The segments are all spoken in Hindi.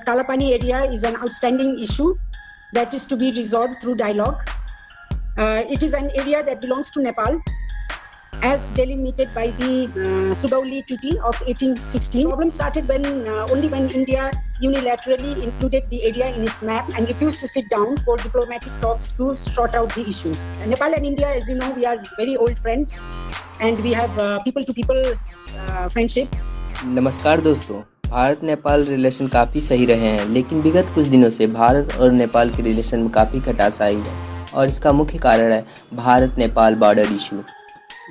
Kalapani area is an outstanding issue that is to be resolved through dialogue. It is an area that belongs to Nepal, as delimited by the Sugauli Treaty of 1816. The problem started only when India unilaterally included the area in its map and refused to sit down for diplomatic talks to sort out the issue. Nepal and India, as you know, we are very old friends and we have people-to-people friendship. नमस्कार दोस्तों, भारत नेपाल रिलेशन काफ़ी सही रहे हैं, लेकिन विगत कुछ दिनों से भारत और नेपाल के रिलेशन में काफ़ी खटास आई है और इसका मुख्य कारण है भारत नेपाल बॉर्डर इशू।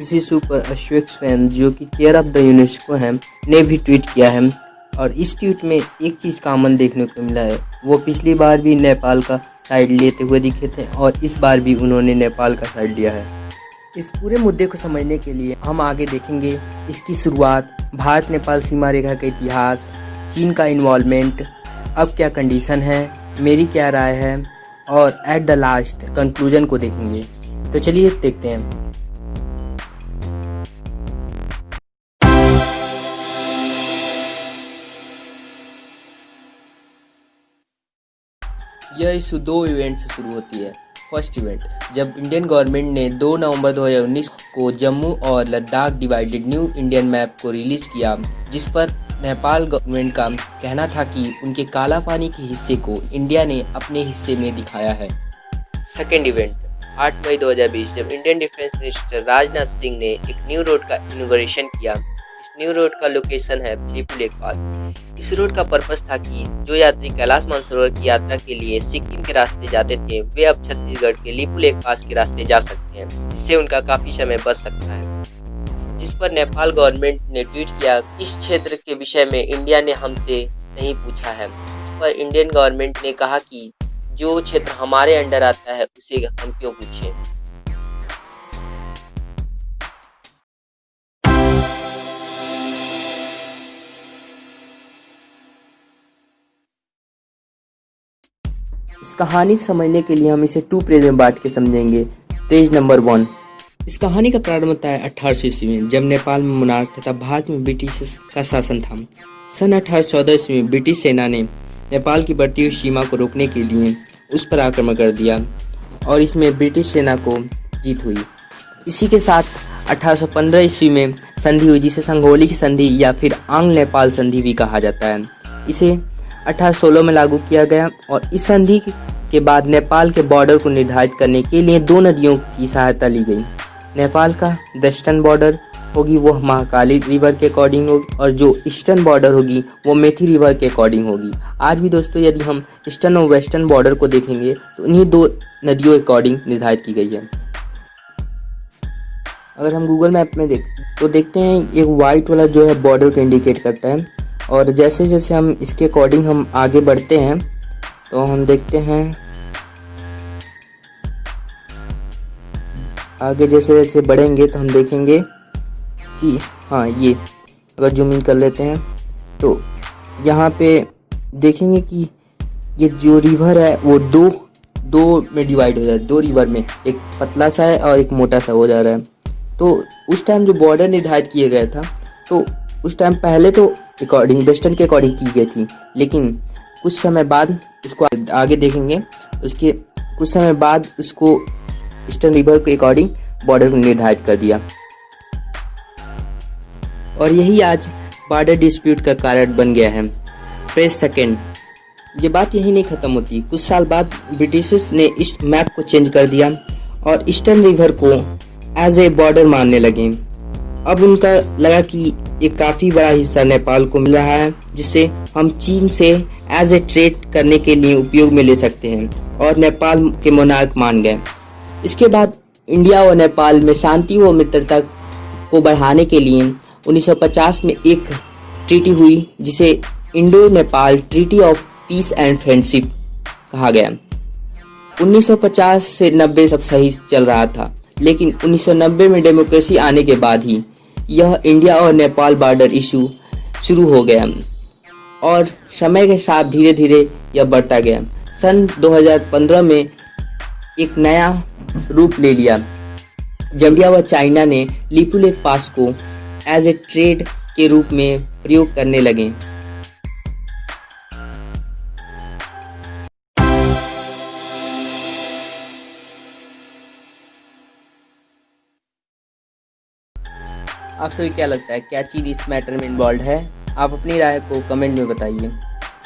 इस इशू पर अश्वेक स्वयं, जो कि चेयर ऑफ द यूनेस्को हैं, ने भी ट्वीट किया है और इस ट्वीट में एक चीज़ कॉमन देखने को मिला है। वो पिछली बार भी नेपाल का साइड लेते हुए दिखे थे और इस बार भी उन्होंने नेपाल का साइड लिया है। इस पूरे मुद्दे को समझने के लिए हम आगे देखेंगे इसकी शुरुआत, भारत नेपाल सीमा रेखा का इतिहास, चीन का इन्वॉल्वमेंट, अब क्या कंडीशन है, मेरी क्या राय है और एट द लास्ट कंक्लूजन को देखेंगे। तो चलिए देखते हैं। यह इशू दो इवेंट से शुरू होती है। फर्स्ट इवेंट, जब इंडियन गवर्नमेंट ने 2 नवंबर 2019 को जम्मू और Ladakh divided new Indian map को रिलीज किया, जिस पर नेपाल गवर्नमेंट का कहना था कि उनके काला पानी के हिस्से को इंडिया ने अपने हिस्से में दिखाया है। सेकेंड इवेंट, 8 मई 2020, जब Indian defence minister Rajnath Singh ने एक न्यू रोड का इनॉग्रेशन किया। इस न्यू रोड का लोकेशन है लिपु लेक पास। इस रोड का पर्पस था कि जो यात्री कैलाश मानसरोवर की यात्रा के लिए सिक्किम के रास्ते जाते थे, वे अब छत्तीसगढ़ के लिपु लेक पास के रास्ते जा सकते हैं। इससे उनका काफी समय बच सकता है। जिस पर नेपाल गवर्नमेंट ने ट्वीट किया, इस क्षेत्र के विषय में इंडिया ने हमसे नहीं पूछा है। इस पर इंडियन गवर्नमेंट ने कहा कि जो क्षेत्र हमारे अंडर आता है उसे हम क्यों पूछें। इस कहानी को समझने के लिए हम इसे 2 पेज में बांट के समझेंगे। पेज नंबर 1, इस कहानी का प्रारंभ होता है 1800 ईस्वी में, जब नेपाल में मुनार्क तथा भारत में ब्रिटिश का शासन था। सन 1814 ईस्वी में ब्रिटिश सेना ने नेपाल की बढ़ती हुई सीमा को रोकने के लिए उस पर आक्रमण कर दिया और इसमें ब्रिटिश सेना को जीत हुई। इसी के साथ 1815 ईस्वी में संधि हुई, जिसे संघोली की संधि या फिर आंग्ल नेपाल संधि भी कहा जाता है। इसे 1816 में लागू किया गया और इस संधि के बाद नेपाल के बॉर्डर को निर्धारित करने के लिए 2 नदियों की सहायता ली गई। नेपाल का वेस्टर्न बॉर्डर होगी वो महाकाली रिवर के अकॉर्डिंग होगी और जो ईस्टर्न बॉर्डर होगी वो मेथी रिवर के अकॉर्डिंग होगी। आज भी दोस्तों यदि हम ईस्टर्न और वेस्टर्न बॉर्डर को देखेंगे तो इन्हीं 2 नदियों के अकॉर्डिंग निर्धारित की गई है। अगर हम गूगल मैप में देखते हैं, एक वाइट वाला जो है बॉर्डर को इंडिकेट करता है और जैसे जैसे हम इसके अकॉर्डिंग हम आगे बढ़ते हैं तो हम देखते हैं आगे जैसे जैसे बढ़ेंगे तो हम देखेंगे कि हाँ, ये अगर जूम इन कर लेते हैं तो यहाँ पे देखेंगे कि ये जो रिवर है वो दो में डिवाइड हो जाए। 2 रिवर में एक पतला सा है और एक मोटा सा हो जा रहा है। तो उस टाइम जो बॉर्डर निर्धारित किया गया था तो उस टाइम पहले तो अकॉर्डिंग वेस्टर्न के अकॉर्डिंग की गई थी, लेकिन कुछ समय बाद उसको आगे देखेंगे, उसके कुछ समय बाद उसको ईस्टर्न रिवर के अकॉर्डिंग बॉर्डर को निर्धारित कर दिया और यही आज बॉर्डर डिस्प्यूट का कारण बन गया है। पेज सेकेंड, ये बात यही नहीं खत्म होती। कुछ साल बाद ब्रिटिशर्स ने इस मैप को चेंज कर दिया और ईस्टर्न रिवर को एज ए बॉर्डर मानने लगे। अब उनका लगा कि एक काफी बड़ा हिस्सा नेपाल को मिल रहा है, जिसे हम चीन से एज ए ट्रेड करने के लिए उपयोग में ले सकते हैं और नेपाल के मोनार्क मान गए। इसके बाद इंडिया और नेपाल में शांति व मित्रता को बढ़ाने के लिए 1950 में एक ट्रीटी हुई, जिसे Indo Nepal treaty of peace and friendship कहा गया। 1950 से 90 सब सही चल रहा था, लेकिन 1990 में डेमोक्रेसी आने के बाद ही यह इंडिया और नेपाल बॉर्डर इशू शुरू हो गया और समय के साथ धीरे धीरे यह बढ़ता गया। सन 2015 में एक नया रूप ले लिया जब इंडिया व चाइना ने लिपु लेक पास को एज ए ट्रेड के रूप में प्रयोग करने लगे। आप सभी क्या लगता है, क्या चीन इस मैटर में इन्वॉल्व है? आप अपनी राय को कमेंट में बताइए।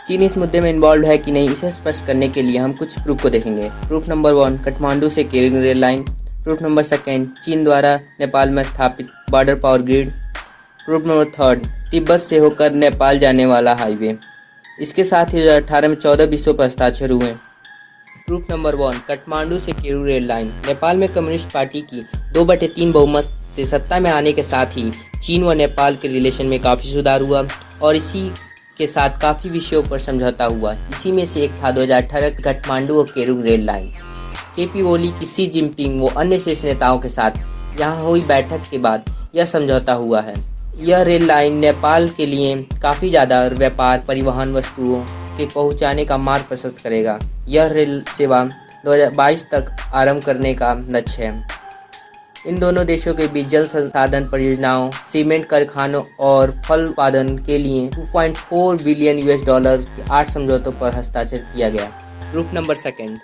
चीन इस मुद्दे में इन्वॉल्व है कि नहीं, इसे स्पष्ट करने के लिए हम कुछ प्रूफ को देखेंगे। प्रूफ नंबर 1, काठमांडू से carrying rail line. Proof number 2, चीन द्वारा नेपाल में स्थापित border power grid. Proof number 3, Tibet से होकर नेपाल जाने वाला हाईवे। इसके साथ ही 2018 में 14 विषयों पर हस्ताक्षर हुए। प्रूफ नंबर 1, काठमांडू से केरिंग रेल लाइन। नेपाल में कम्युनिस्ट पार्टी की 2/3 बहुमत से सत्ता में आने के साथ ही चीन व नेपाल के रिलेशन में काफ़ी सुधार हुआ और इसी के साथ काफ़ी विषयों पर समझौता हुआ। इसी में से एक था 2018 की काठमांडू और केरिंग रेल लाइन। केपी ओली की शी जिनपिंग व अन्य शीर्ष नेताओं के साथ यहाँ हुई बैठक के बाद यह समझौता हुआ है। यह रेल लाइन नेपाल के लिए काफ़ी ज़्यादा व्यापार, परिवहन, वस्तुओं के पहुँचाने का मार्ग प्रशस्त करेगा। यह रेल सेवा 2022 तक आरंभ करने का लक्ष्य है। इन दोनों देशों के बीच जल संसाधन परियोजनाओं, सीमेंट कारखानों और फल उत्पादन के लिए $2.4 बिलियन के 8 समझौतों पर हस्ताक्षर किया गया। प्रूफ नंबर 2,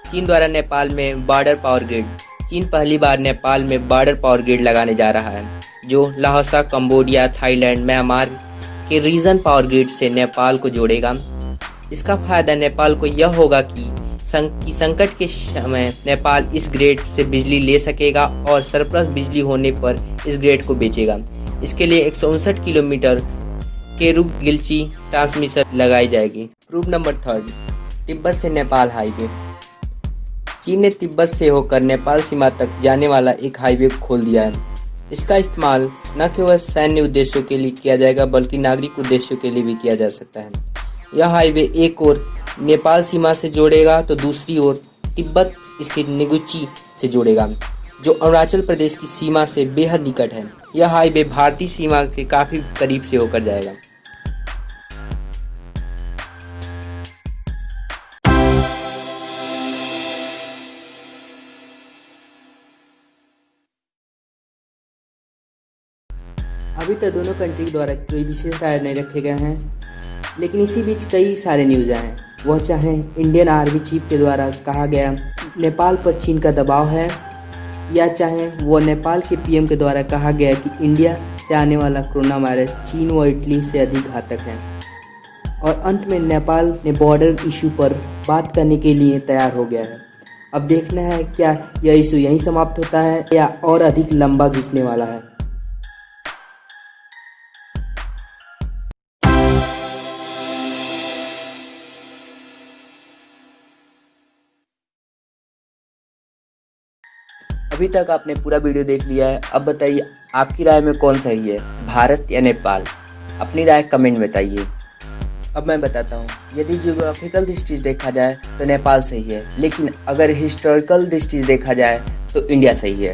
चीन द्वारा नेपाल में बॉर्डर पावर ग्रिड। चीन पहली बार नेपाल में बॉर्डर पावर ग्रिड लगाने जा रहा है, जो लाओसा, कंबोडिया, थाईलैंड, म्यांमार के रीजन पावर ग्रिड से नेपाल को जोड़ेगा। इसका फायदा नेपाल को यह होगा कि संकट के समय नेपाल इस ग्रिड से बिजली ले सकेगा और सरप्लस बिजली होने पर इस ग्रिड को बेचेगा। इसके लिए 159 किलोमीटर केरुग गिल्ची ट्रांसमिशन लगाई जाएगी। प्रूफ नंबर 3, तिब्बत से नेपाल हाईवे। चीन ने तिब्बत से होकर नेपाल सीमा तक जाने वाला एक हाईवे खोल दिया है। इसका इस्तेमाल न केवल सैन्य उद्देश्यों के लिए किया जाएगा बल्कि नागरिक उद्देश्यों के लिए भी किया जा सकता है। यह हाईवे एक ओर नेपाल सीमा से जोड़ेगा तो दूसरी ओर तिब्बत स्थित निगुची से जोड़ेगा, जो अरुणाचल प्रदेश की सीमा से बेहद निकट है। यह हाईवे भारतीय सीमा के काफी करीब से होकर जाएगा। अभी तक दोनों कंट्री द्वारा कोई विशेष राय नहीं रखे गए हैं, लेकिन इसी बीच कई सारे न्यूज़ आए हैं। वह चाहे इंडियन आर्मी चीफ के द्वारा कहा गया नेपाल पर चीन का दबाव है, या चाहे वो नेपाल के पीएम के द्वारा कहा गया कि इंडिया से आने वाला कोरोना वायरस चीन व इटली से अधिक घातक है। और अंत में नेपाल ने बॉर्डर इशू पर बात करने के लिए तैयार हो गया है। अब देखना है क्या यह इशू यहीं समाप्त होता है या और अधिक लंबा खींचने वाला है। अभी तक आपने पूरा वीडियो देख लिया है। अब बताइए आपकी राय में कौन सही है, भारत या नेपाल? अपनी राय कमेंट में बताइए। अब मैं बताता हूँ, यदि जियोग्राफिकल दृष्टि से देखा जाए तो नेपाल सही है, लेकिन अगर हिस्टोरिकल दृष्टि से देखा जाए तो इंडिया सही है।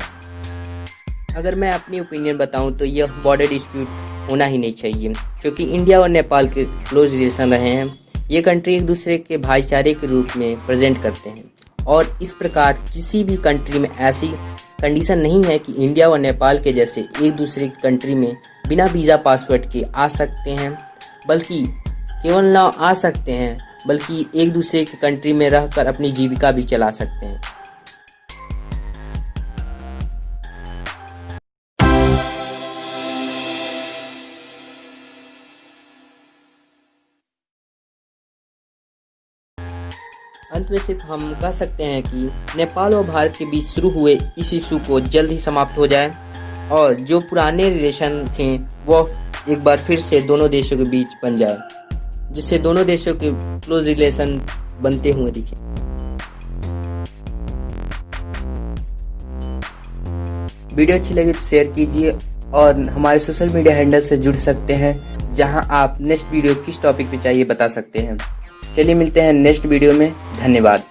अगर मैं अपनी ओपिनियन बताऊँ तो यह बॉर्डर डिस्प्यूट होना ही नहीं चाहिए, क्योंकि इंडिया और नेपाल के क्लोज रिलेशन रहे हैं। ये कंट्री एक दूसरे के भाईचारे के रूप में प्रेजेंट करते हैं और इस प्रकार किसी भी कंट्री में ऐसी कंडीशन नहीं है कि इंडिया और नेपाल के जैसे एक दूसरे की कंट्री में बिना वीज़ा पासपोर्ट के आ सकते हैं, बल्कि केवल ना आ सकते हैं बल्कि एक दूसरे की कंट्री में रहकर अपनी जीविका भी चला सकते हैं। अंत में सिर्फ हम कह सकते हैं कि नेपाल और भारत के बीच शुरू हुए इस इशू को जल्द ही समाप्त हो जाए और जो पुराने रिलेशन थे वो एक बार फिर से दोनों देशों के बीच बन जाए, जिससे दोनों देशों के क्लोज रिलेशन बनते हुए दिखे। वीडियो अच्छी लगी तो शेयर कीजिए और हमारे सोशल मीडिया हैंडल से जुड़ सकते हैं, जहां आप नेक्स्ट वीडियो किस टॉपिक पे चाहिए बता सकते हैं। चलिए मिलते हैं नेक्स्ट वीडियो में। धन्यवाद।